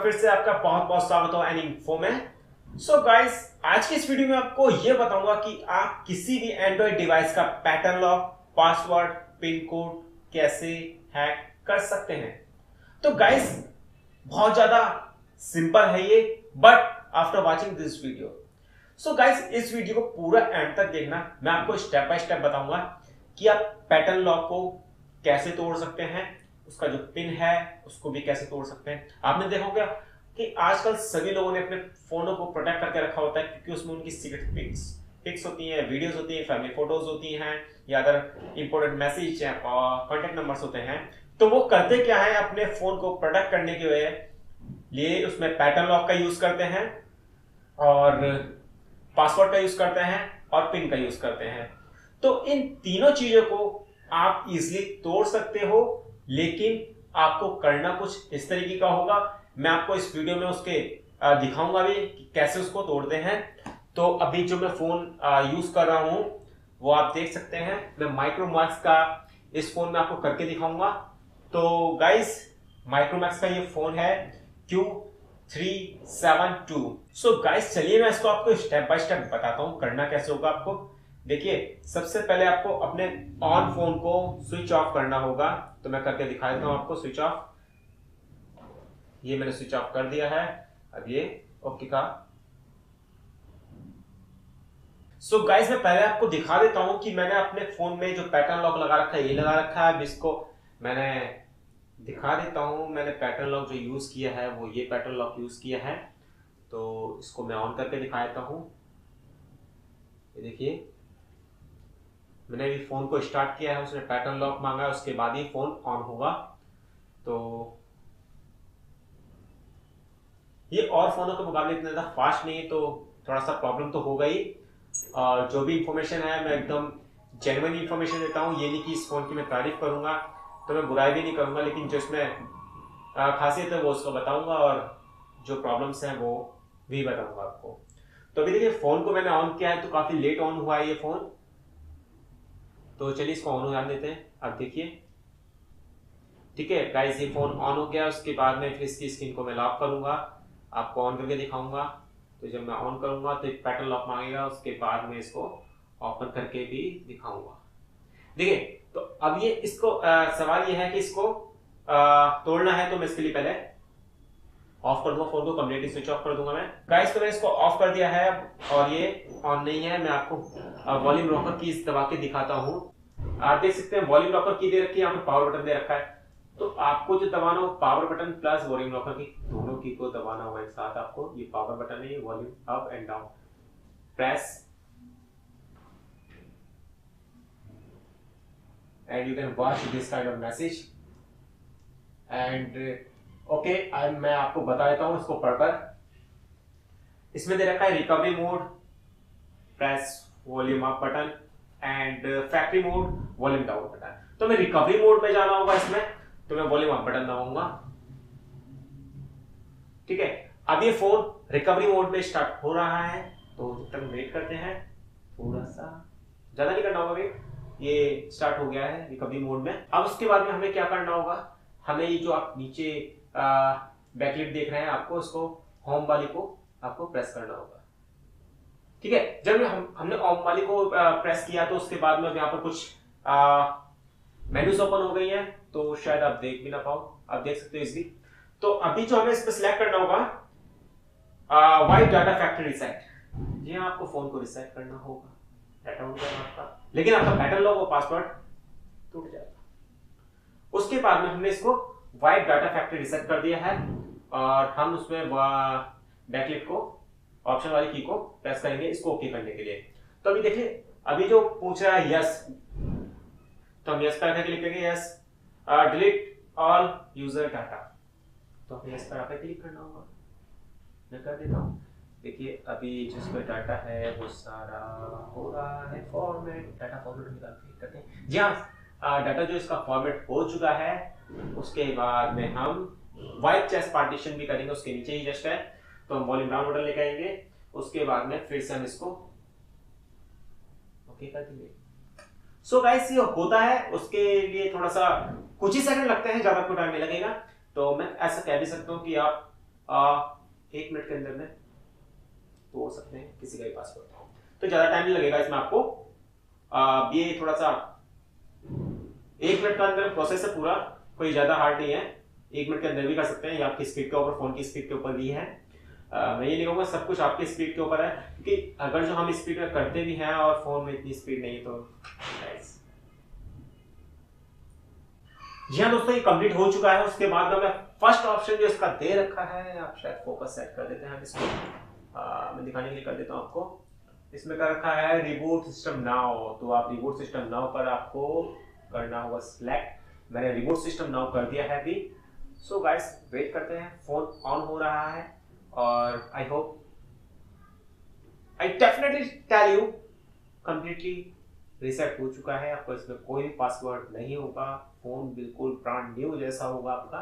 फिर से आपका बहुत बहुत स्वागत हो एनीइंफो में। सो गाइस, आज की इस वीडियो में आपको यह बताऊंगा कि आप किसी भी एंड्रॉइड डिवाइस का pattern lock, password, pin code कैसे हैक कर सकते हैं। तो गाइस, बहुत ज्यादा सिंपल है ये, but after watching this video, so guys इस वीडियो को पूरा एंड तक देखना। मैं आपको स्टेप बाय स्टेप बताऊंगा कि आप पैटर्न लॉक को कैसे तोड़ सकते हैं, उसका जो पिन है उसको भी कैसे तोड़ सकते हैं। आपने देखा होगा कि आजकल सभी लोगों ने अपने फोनों को प्रोटेक्ट करके रखा होता है, क्योंकि उसमें उनकी सीक्रेट पिक्स होती हैं, वीडियोस होती हैं, फैमिली फोटोज होती हैं, या अदर इंपॉर्टेंट मैसेज और कॉन्टेक्ट नंबर्स होते हैं। तो वो करते क्या है, अपने फोन को प्रोटेक्ट करने के लिए उसमें पैटर्न लॉक का यूज करते हैं और पासवर्ड का यूज करते हैं और पिन का यूज करते हैं। तो इन तीनों चीजों को आप इजिली तोड़ सकते हो, लेकिन आपको करना कुछ इस तरीके का होगा। मैं आपको इस वीडियो में उसके दिखाऊंगा भी कि कैसे उसको तोड़ते हैं। तो अभी जो मैं फोन यूज कर रहा हूं वो आप देख सकते हैं। मैं माइक्रोमैक्स का इस फोन में आपको करके दिखाऊंगा। तो गाइस, माइक्रोमैक्स का ये फोन है Q372। सो गाइस, चलिए मैं इसको आपको स्टेप बाय स्टेप बताता हूं करना कैसे होगा आपको। देखिए, सबसे पहले आपको अपने ऑन फोन को स्विच ऑफ करना होगा। तो मैं करके दिखा देता हूं आपको स्विच ऑफ। ये मैंने स्विच ऑफ कर दिया है। अब ये ओके का। सो गाइस, मैं पहले आपको दिखा देता हूं कि मैंने अपने फोन में जो पैटर्न लॉक लगा रखा है ये लगा रखा है। अब इसको मैंने दिखा देता हूं। मैंने पैटर्न लॉक जो यूज किया है वो ये पैटर्न लॉक यूज किया है। तो इसको मैं ऑन करके दिखा देता हूं। ये देखिए, मैंने अभी फोन को स्टार्ट किया है, उसने पैटर्न लॉक मांगा है, उसके बाद ही फोन ऑन होगा। तो ये और फोनों के मुकाबले इतना ज्यादा फास्ट नहीं है, तो थोड़ा सा प्रॉब्लम तो होगा ही। और जो भी इंफॉर्मेशन है मैं एकदम जेन्युइन इंफॉर्मेशन देता हूँ। ये नहीं कि इस फोन की मैं तारीफ करूंगा, तो मैं बुराई भी नहीं करूंगा, लेकिन जो इसमें खासियत है वो उसको बताऊंगा और जो प्रॉब्लम्स हैं वो भी बताऊंगा आपको। तो अभी देखिए, फोन को मैंने ऑन किया है तो काफी लेट ऑन हुआ है ये फोन। तो चलिए इसको ऑन हो जाने देते हैं। अब देखिए, ठीक है गाइस, ये फोन ऑन हो गया। उसके बाद में फिर इसकी स्क्रीन को मैं लॉक करूंगा, आपको ऑन करके दिखाऊंगा। तो जब मैं ऑन करूंगा तो एक पैटर्न लॉक मांगेगा, उसके बाद में इसको ओपन करके भी दिखाऊंगा। देखिए, तो अब ये इसको सवाल ये है कि इसको तोड़ना है। तो मैं इसके लिए पहले ऑफ कर दूंगा फोन को, कंप्लीटली स्विच ऑफ कर दूंगा मैं। गाइस, तो मैंने इसको ऑफ कर दिया है और ये ऑन नहीं है। मैं आपको वॉल्यूम रॉकर की दबा के दिखाता हूँ। आप देख सकते हैं वॉल्यूम रॉकर की दे रखी है, यहाँ पे पावर बटन दे रखा है। तो आपको जो दबाना हो power button plus volume rocker की दोनों की को दबाना होगा एक साथ आपको। ये पावर बटन है, volume up and down press and you can watch this kind of message and okay, मैं आपको बता देता हूं इसको पढ़कर। इसमें दे रखा है recovery mode, press volume up button and factory mode, volume down button. तो मैं रिकवरी मोड में जाना होगा इसमें, तो मैं वॉल्यूम अप बटन दबाऊंगा। ठीक है, अब ये फोन रिकवरी मोड में स्टार्ट हो रहा है। तो जब तक वेट करते हैं, थोड़ा सा ज्यादा नहीं करना होगा वेट। ये स्टार्ट हो गया है रिकवरी मोड में। अब उसके बाद में हमें क्या करना होगा, हमें ये जो आप नीचे बैकलाइट देख रहे हैं आपको, इसको होम वाली को आपको प्रेस करना होगा। ठीक है, जब हमने होम वाली को प्रेस किया तो उसके बाद में यहाँ पर कुछ मेन्यूज ओपन हो गई है। तो शायद आप देख भी ना पाओ, आप देख सकते हो इसकी। तो अभी जो हमें इस पर सिलेक्ट करना होगा वाइप डाटा फैक्ट्री रिसेट। जी हाँ, आपको फोन को रिसेट करना होगा, डाटा हो जाएगा आपका, लेकिन आपका पैटर्न लॉक और पासवर्ड टूट जाएगा। उसके बाद में हमने इसको वाइप डाटा फैक्ट्री रिसेट कर दिया है और हम उसमें बैकलिट को ऑप्शन वाली की को प्रेस करेंगे इसको ओके करने के लिए। तो अभी देखिए, अभी जो पूछ रहा है यस, तो हम यस पर क्लिक करेंगे। Yes, delete all user data, तो हमें यस पर क्लिक करना होगा। मैं कर देता हूँ। देखिए, अभी जिसका डाटा है वो सारा हो रहा है फॉर्मेट, डाटा फॉर्मेट निकाल करते हैं। जी हाँ, डाटा जो इसका फॉर्मेट हो चुका है। उसके बाद में हम वाइप चेस्ट पार्टीशन भी करेंगे, उसके नीचे ही जस्ट है। तो हम वॉल्यूम डाउन बटन लेके आएंगे, उसके बाद में फिर से हम इसको ओके कर देंगे। सो गाइस, ये होता है, उसके लिए थोड़ा सा कुछ ही सेकंड लगते हैं, ज्यादा कोई टाइम नहीं लगेगा। तो मैं ऐसा कह भी सकता हूँ कि आप 1 मिनट के अंदर में तोड़ सकते हैं किसी का भी पासवर्ड। तो ज़्यादा टाइम नहीं लगेगा इसमें आपको। ये थोड़ा सा 1 मिनट का अंदर प्रोसेस है पूरा, कोई ज़्यादा हार्ड नहीं है, 1 मिनट के अंदर भी कर सकते हैं। ये आपकी स्पीड के ऊपर, फ़ोन की स्पीड के ऊपर भी है। मैं ये नहीं कहूँगा सब कुछ आपकी स्पीड के ऊपर है, क्योंकि अगर जो हम स्पीड में करते भी हैं और फ़ोन में इतनी स्पीड नहीं है तो जी हाँ दोस्तों, ये कंप्लीट हो चुका है। उसके बाद में फर्स्ट ऑप्शन जो इसका दे रखा है, आप शायद फोकस सेट कर देते हैं इसको, मैं दिखाने के लिए कर देता हूँ आपको। इसमें कर रखा है रिबूट सिस्टम नाउ, तो आप रिबूट सिस्टम नाउ पर आपको करना होगा सिलेक्ट। मैंने रिबूट सिस्टम नाउ कर दिया है अभी। सो गाइस वेट करते हैं, फोन ऑन हो रहा है और I hope, I definitely tell you completely reset हो चुका है। आपको इसमें कोई भी पासवर्ड नहीं होगा, फोन बिल्कुल ब्रांड न्यू जैसा होगा आपका,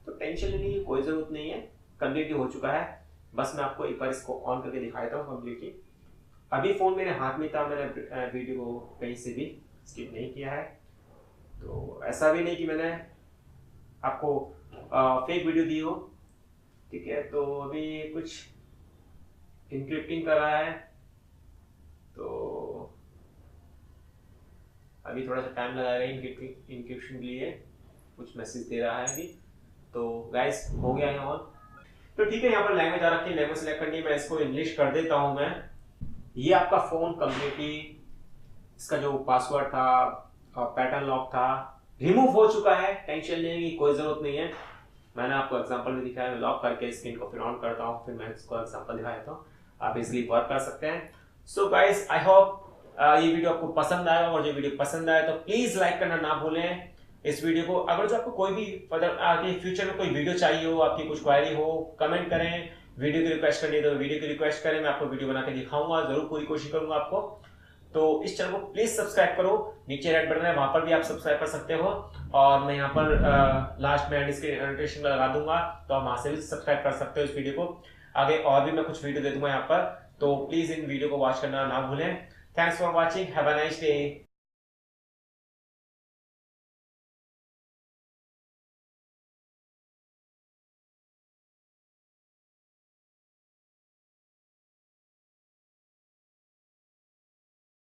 तो टेंशन लेने की कोई जरूरत नहीं है, कंप्लीटली हो चुका है। बस मैं आपको एक बार इसको ऑन करके दिखा देता हूँ कंप्लीटली। अभी फोन मेरे हाथ में था, मैंने वीडियो को कहीं से भी स्किप नहीं किया है, तो ऐसा भी नहीं कि मैंने आपको फेक वीडियो दी हो, ठीक है। तो अभी कुछ इंक्रिप्टिंग कर रहा है, तो अभी थोड़ा सा टाइम लगाएगा इंक्रिप्शन के लिए, कुछ मैसेज दे रहा है अभी। तो गाइस हो गया है ऑन, तो ठीक है। यहाँ पर लैंग्वेज आ रखी है, लैंग्वेज सेलेक्ट करनी है, मैं इसको इंग्लिश कर देता हूँ मैं। ये आपका फोन कंप्लीटली, इसका जो पासवर्ड था, पैटर्न लॉक था, रिमूव हो चुका है, टेंशन लेने की कोई जरूरत नहीं है। मैंने आपको एग्जांपल में दिखाया, मैं लॉक करके स्क्रीन को फिर ऑन करता हूँ, फिर मैं इसको एग्जांपल दिखा देता हूँ, आप इजिली वर्क कर सकते हैं। सो गाइस आई होप ये वीडियो आपको पसंद आएगा, और जो वीडियो पसंद आए तो प्लीज लाइक करना ना भूलें इस वीडियो को। अगर जो आपको कोई भी फर्दर आगे फ्यूचर में कोई वीडियो चाहिए हो, आपकी कुछ क्वेरी हो, कमेंट करें। वीडियो की रिक्वेस्ट करनी है तो वीडियो की रिक्वेस्ट करें, मैं आपको वीडियो बना के दिखाऊंगा, जरूर पूरी कोशिश करूंगा आपको। तो इस चैनल को प्लीज सब्सक्राइब करो, नीचे रेड बटन है वहां पर भी आप सब्सक्राइब कर सकते हो, और मैं यहाँ पर लास्ट में नोटिफिकेशन लगा दूंगा, तो आप वहां से भी सब्सक्राइब कर सकते हो इस वीडियो को। आगे और भी मैं कुछ वीडियो दे दूंगा यहाँ पर, तो प्लीज इन वीडियो को वॉच करना ना भूलें। Thanks for watching, have a nice day.